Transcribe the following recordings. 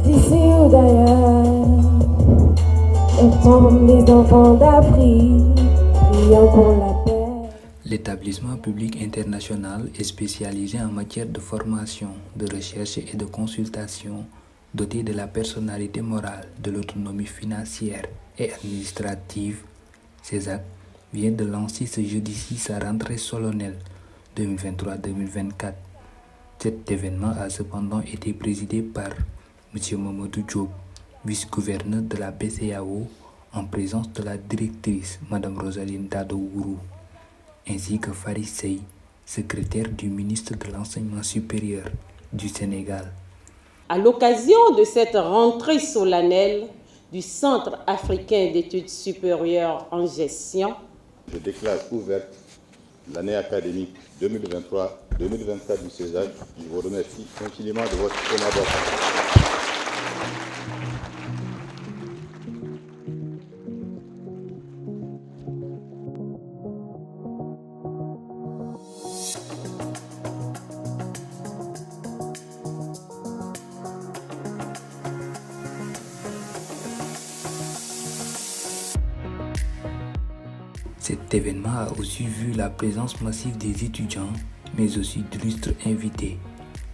D'ici ou d'ailleurs, entendent les enfants d'Afrique, priant pour la paix. L'établissement public international est spécialisé en matière de formation, de recherche et de consultation, doté de la personnalité morale, de l'autonomie financière et administrative. CESAC vient de lancer ce jeudi-ci sa rentrée solennelle 2023-2024. Cet événement a cependant été présidé par M. Mamadou Diop, vice-gouverneur de la BCEAO, en présence de la directrice Mme Rosaline Dado-Ourou, ainsi que Farid Sey, secrétaire du ministre de l'Enseignement supérieur du Sénégal. À l'occasion de cette rentrée solennelle du Centre africain d'études supérieures en gestion, je déclare ouverte l'année académique 2023-2024 du CESAC. Je vous remercie infiniment de votre collaboration. Cet événement a aussi vu la présence massive des étudiants, mais aussi d'illustres invités.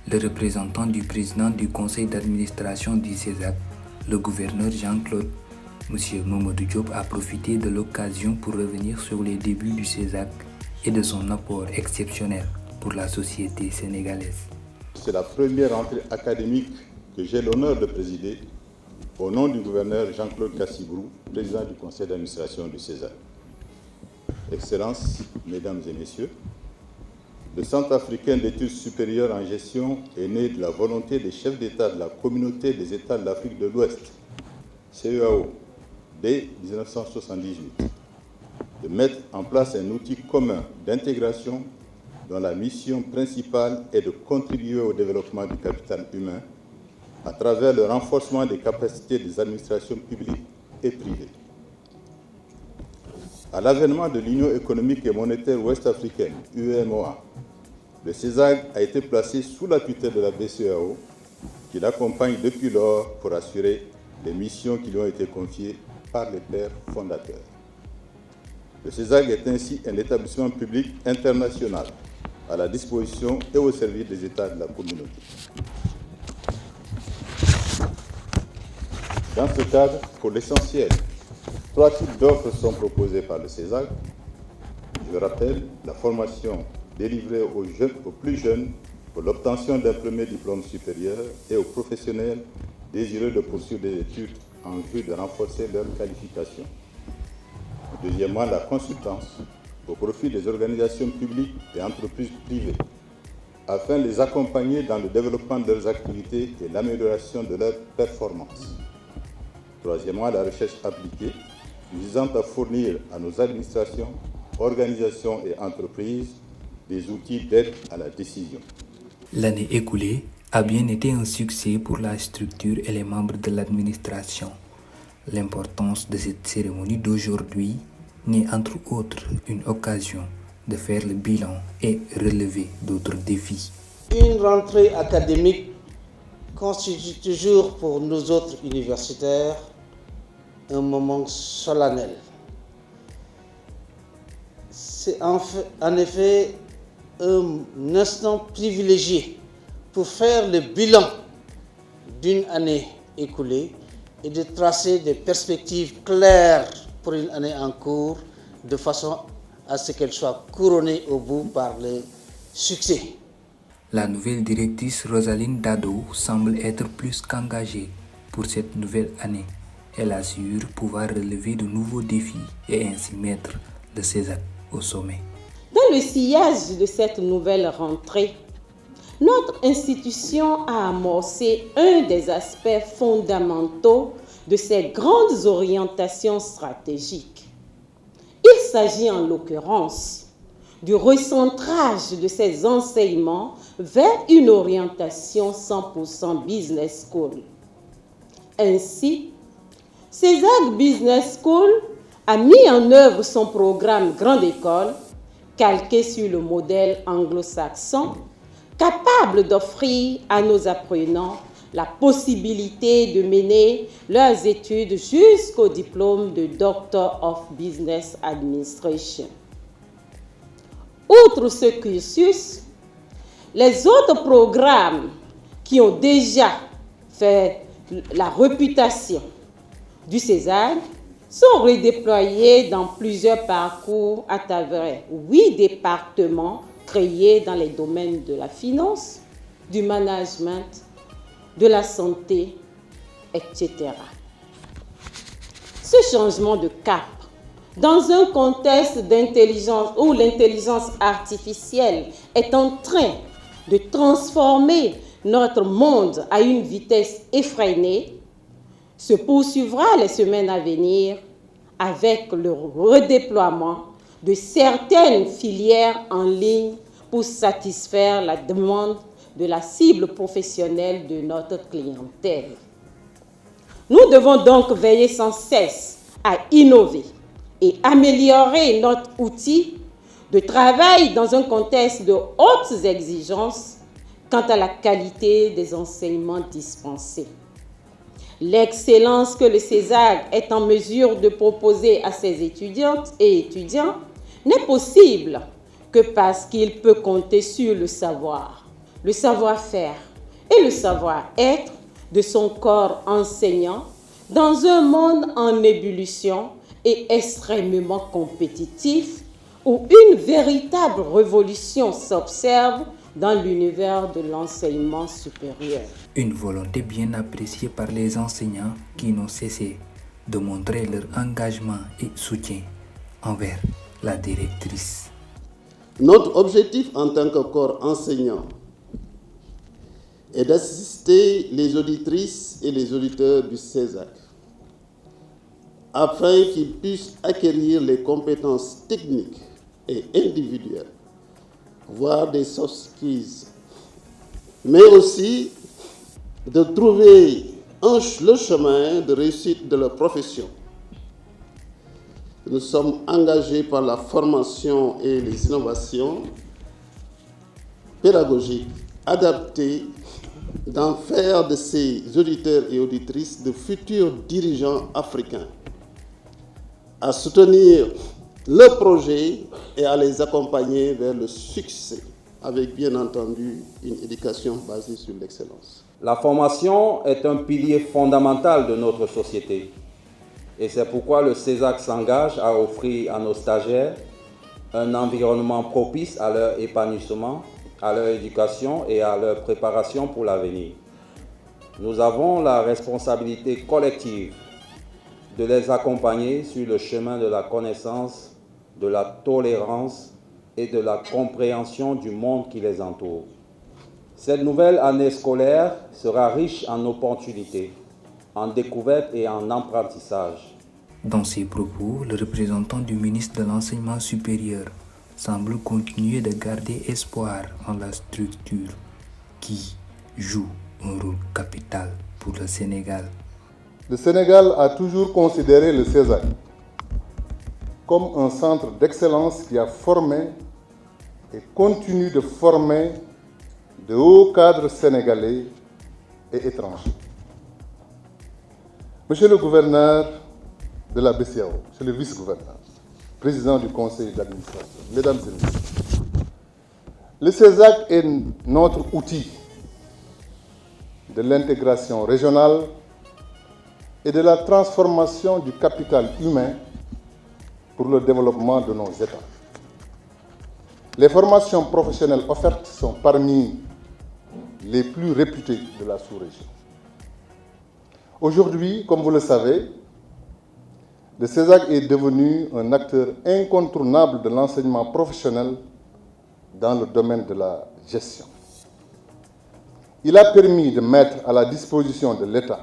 Le représentant du président du conseil d'administration du CESAC, le gouverneur Jean-Claude, M. Mamadou Diop, a profité de l'occasion pour revenir sur les débuts du CESAC et de son apport exceptionnel pour la société sénégalaise. C'est la première rentrée académique que j'ai l'honneur de présider au nom du gouverneur Jean-Claude Cassibrou, président du conseil d'administration du CESAC. Excellences, Mesdames et Messieurs, le Centre africain d'études supérieures en gestion est né de la volonté des chefs d'État de la communauté des États de l'Afrique de l'Ouest, CEAO, dès 1978, de mettre en place un outil commun d'intégration dont la mission principale est de contribuer au développement du capital humain à travers le renforcement des capacités des administrations publiques et privées. À l'avènement de l'Union économique et monétaire ouest-africaine, UEMOA, le CESAC a été placé sous la tutelle de la BCEAO, qui l'accompagne depuis lors pour assurer les missions qui lui ont été confiées par les pères fondateurs. Le CESAC est ainsi un établissement public international à la disposition et au service des États de la communauté. Dans ce cadre, pour l'essentiel, 3 types d'offres sont proposées par le CESAC. Je rappelle la formation délivrée aux plus jeunes pour l'obtention d'un premier diplôme supérieur et aux professionnels désireux de poursuivre des études en vue de renforcer leurs qualifications. Deuxièmement, la consultance au profit des organisations publiques et entreprises privées afin de les accompagner dans le développement de leurs activités et l'amélioration de leurs performances. Troisièmement, la recherche appliquée visant à fournir à nos administrations, organisations et entreprises des outils d'aide à la décision. L'année écoulée a bien été un succès pour la structure et les membres de l'administration. L'importance de cette cérémonie d'aujourd'hui n'est entre autres une occasion de faire le bilan et relever d'autres défis. Une rentrée académique constitue toujours pour nous autres universitaires un moment solennel. C'est en effet un instant privilégié pour faire le bilan d'une année écoulée et de tracer des perspectives claires pour une année en cours, de façon à ce qu'elle soit couronnée au bout par le succès. La nouvelle directrice Rosaline Dado semble être plus qu'engagée pour cette nouvelle année. Elle assure pouvoir relever de nouveaux défis et ainsi mettre le CESAC au sommet. Dans le sillage de cette nouvelle rentrée, notre institution a amorcé un des aspects fondamentaux de ses grandes orientations stratégiques. Il s'agit en l'occurrence du recentrage de ses enseignements vers une orientation 100% Business School. Ainsi, CESAC Business School a mis en œuvre son programme Grande École, calqué sur le modèle anglo-saxon, capable d'offrir à nos apprenants la possibilité de mener leurs études jusqu'au diplôme de Doctor of Business Administration. Outre ce cursus, les autres programmes qui ont déjà fait la réputation du CESAG sont redéployés dans plusieurs parcours à travers 8 départements créés dans les domaines de la finance, du management, de la santé, etc. Ce changement de cap, dans un contexte d'intelligence où l'intelligence artificielle est en train de transformer notre monde à une vitesse effrénée, se poursuivra les semaines à venir avec le redéploiement de certaines filières en ligne pour satisfaire la demande de la cible professionnelle de notre clientèle. Nous devons donc veiller sans cesse à innover et améliorer notre outil de travail dans un contexte de hautes exigences quant à la qualité des enseignements dispensés. L'excellence que le CESAG est en mesure de proposer à ses étudiantes et étudiants n'est possible que parce qu'il peut compter sur le savoir, le savoir-faire et le savoir-être de son corps enseignant dans un monde en ébullition et extrêmement compétitif où une véritable révolution s'observe dans l'univers de l'enseignement supérieur. Une volonté bien appréciée par les enseignants qui n'ont cessé de montrer leur engagement et soutien envers la directrice. Notre objectif en tant que corps enseignant est d'assister les auditrices et les auditeurs du CESAG afin qu'ils puissent acquérir les compétences techniques et individuelles, voire des soft skills, mais aussi de trouver le chemin de réussite de leur profession. Nous sommes engagés par la formation et les innovations pédagogiques adaptées d'en faire de ces auditeurs et auditrices de futurs dirigeants africains, à soutenir le projet et à les accompagner vers le succès, avec bien entendu une éducation basée sur l'excellence. La formation est un pilier fondamental de notre société et c'est pourquoi le CESAG s'engage à offrir à nos stagiaires un environnement propice à leur épanouissement, à leur éducation et à leur préparation pour l'avenir. Nous avons la responsabilité collective de les accompagner sur le chemin de la connaissance, de la tolérance et de la compréhension du monde qui les entoure. Cette nouvelle année scolaire sera riche en opportunités, en découvertes et en apprentissage. Dans ses propos, le représentant du ministre de l'Enseignement supérieur semble continuer de garder espoir en la structure qui joue un rôle capital pour le Sénégal. Le Sénégal a toujours considéré le CESAG comme un centre d'excellence qui a formé et continue de former de hauts cadres sénégalais et étrangers. Monsieur le gouverneur de la BCEAO, monsieur le vice-gouverneur, président du conseil d'administration, mesdames et messieurs, le CESAG est notre outil de l'intégration régionale et de la transformation du capital humain pour le développement de nos États. Les formations professionnelles offertes sont parmi les plus réputées de la sous-région. Aujourd'hui, comme vous le savez, le CESAG est devenu un acteur incontournable de l'enseignement professionnel dans le domaine de la gestion. Il a permis de mettre à la disposition de l'État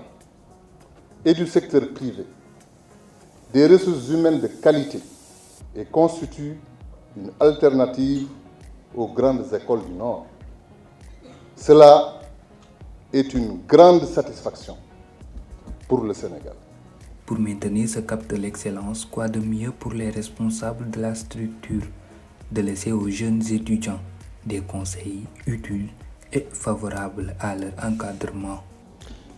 et du secteur privé des ressources humaines de qualité et constitue une alternative aux grandes écoles du Nord. Cela est une grande satisfaction pour le Sénégal. Pour maintenir ce cap de l'excellence, quoi de mieux pour les responsables de la structure de laisser aux jeunes étudiants des conseils utiles et favorables à leur encadrement.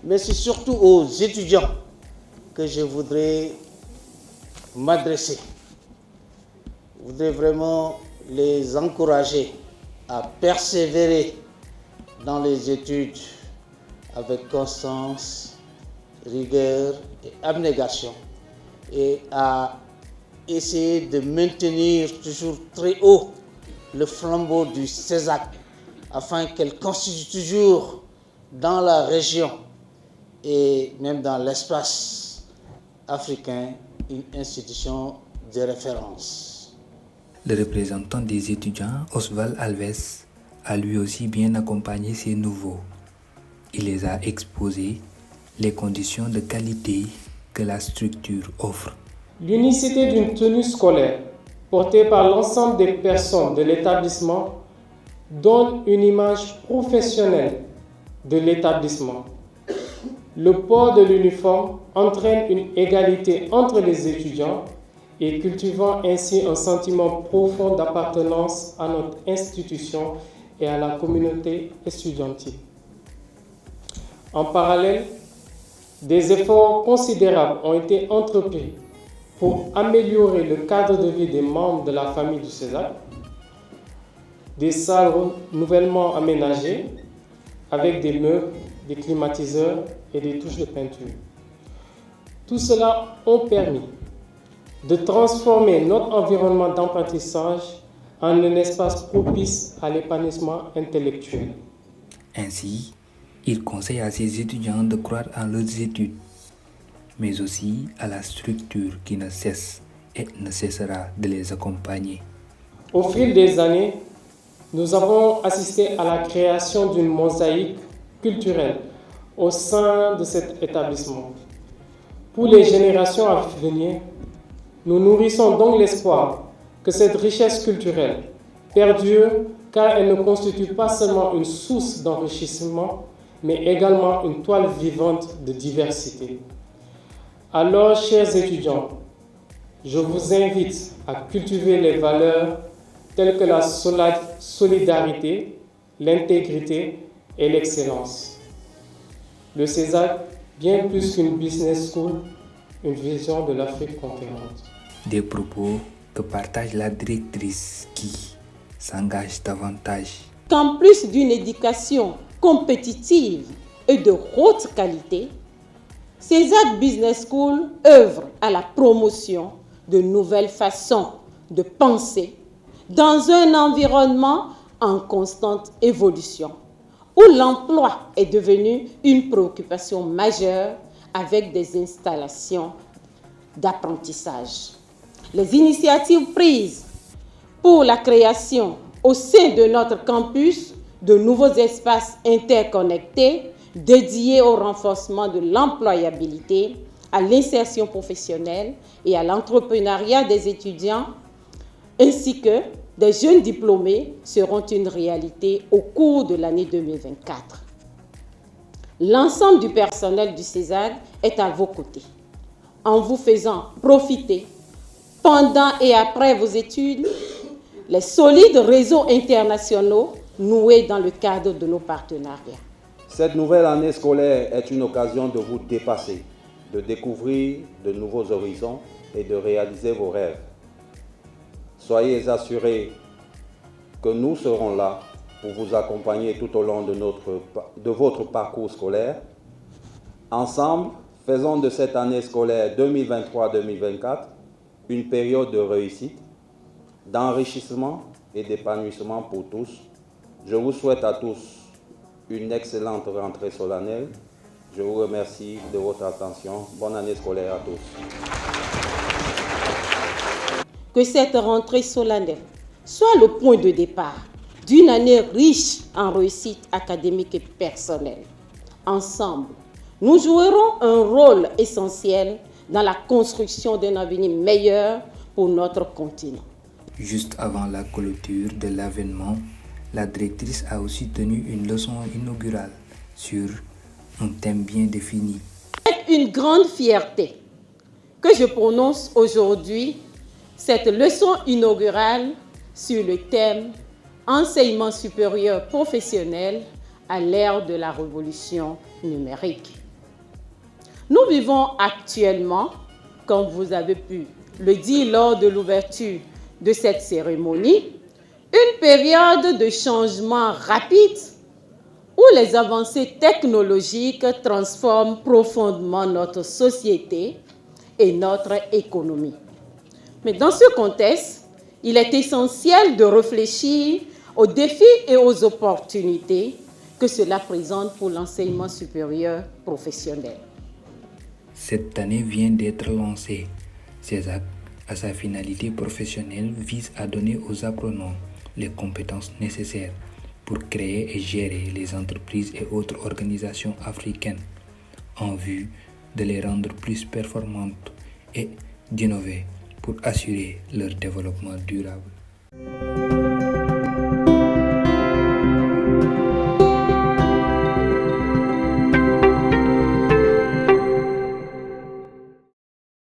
mais c'est surtout aux étudiants que je voudrais m'adresser. Je voudrais vraiment les encourager à persévérer dans les études avec constance, rigueur et abnégation, et à essayer de maintenir toujours très haut le flambeau du CESAC afin qu'elle constitue toujours dans la région et même dans l'espace africain une institution de référence. Le représentant des étudiants, Oswald Alves, a lui aussi bien accompagné ces nouveaux. Il les a exposés les conditions de qualité que la structure offre. L'unicité d'une tenue scolaire portée par l'ensemble des personnes de l'établissement donne une image professionnelle de l'établissement. Le port de l'uniforme entraîne une égalité entre les étudiants et cultivant ainsi un sentiment profond d'appartenance à notre institution et à la communauté estudiantine. En parallèle, des efforts considérables ont été entrepris pour améliorer le cadre de vie des membres de la famille du CESAC, des salles nouvellement aménagées avec des meubles, des climatiseurs et des touches de peinture. Tout cela a permis de transformer notre environnement d'apprentissage en un espace propice à l'épanouissement intellectuel. Ainsi, il conseille à ses étudiants de croire en leurs études, mais aussi à la structure qui ne cesse et ne cessera de les accompagner. Au fil des années, nous avons assisté à la création d'une mosaïque culturelle au sein de cet établissement. Pour les générations à venir, nous nourrissons donc l'espoir que cette richesse culturelle perdure car elle ne constitue pas seulement une source d'enrichissement, mais également une toile vivante de diversité. Alors, chers étudiants, je vous invite à cultiver les valeurs telles que la solidarité, l'intégrité et l'excellence. Le CESAC, bien plus qu'une business school, une vision de l'Afrique conquérante. Des propos que partage la directrice qui s'engage davantage. Qu'en plus d'une éducation compétitive et de haute qualité, CESAC Business School œuvre à la promotion de nouvelles façons de penser dans un environnement en constante évolution, où l'emploi est devenu une préoccupation majeure avec des installations d'apprentissage. Les initiatives prises pour la création au sein de notre campus de nouveaux espaces interconnectés dédiés au renforcement de l'employabilité, à l'insertion professionnelle et à l'entrepreneuriat des étudiants, ainsi que des jeunes diplômés seront une réalité au cours de l'année 2024. L'ensemble du personnel du CESAC est à vos côtés, en vous faisant profiter, pendant et après vos études, les solides réseaux internationaux noués dans le cadre de nos partenariats. Cette nouvelle année scolaire est une occasion de vous dépasser, de découvrir de nouveaux horizons et de réaliser vos rêves. Soyez assurés que nous serons là pour vous accompagner tout au long de votre parcours scolaire. Ensemble, faisons de cette année scolaire 2023-2024 une période de réussite, d'enrichissement et d'épanouissement pour tous. Je vous souhaite à tous une excellente rentrée solennelle. Je vous remercie de votre attention. Bonne année scolaire à tous. Que cette rentrée solennelle soit le point de départ d'une année riche en réussite académique et personnelle. Ensemble, nous jouerons un rôle essentiel dans la construction d'un avenir meilleur pour notre continent. Juste avant la clôture de l'événement, la directrice a aussi tenu une leçon inaugurale sur un thème bien défini. C'est une grande fierté que je prononce aujourd'hui cette leçon inaugurale sur le thème « Enseignement supérieur professionnel à l'ère de la révolution numérique ». Nous vivons actuellement, comme vous avez pu le dire lors de l'ouverture de cette cérémonie, une période de changement rapide où les avancées technologiques transforment profondément notre société et notre économie. Mais dans ce contexte, il est essentiel de réfléchir aux défis et aux opportunités que cela présente pour l'enseignement supérieur professionnel. Cette année vient d'être lancée. CESAC, à sa finalité professionnelle, vise à donner aux apprenants les compétences nécessaires pour créer et gérer les entreprises et autres organisations africaines en vue de les rendre plus performantes et d'innover pour assurer leur développement durable.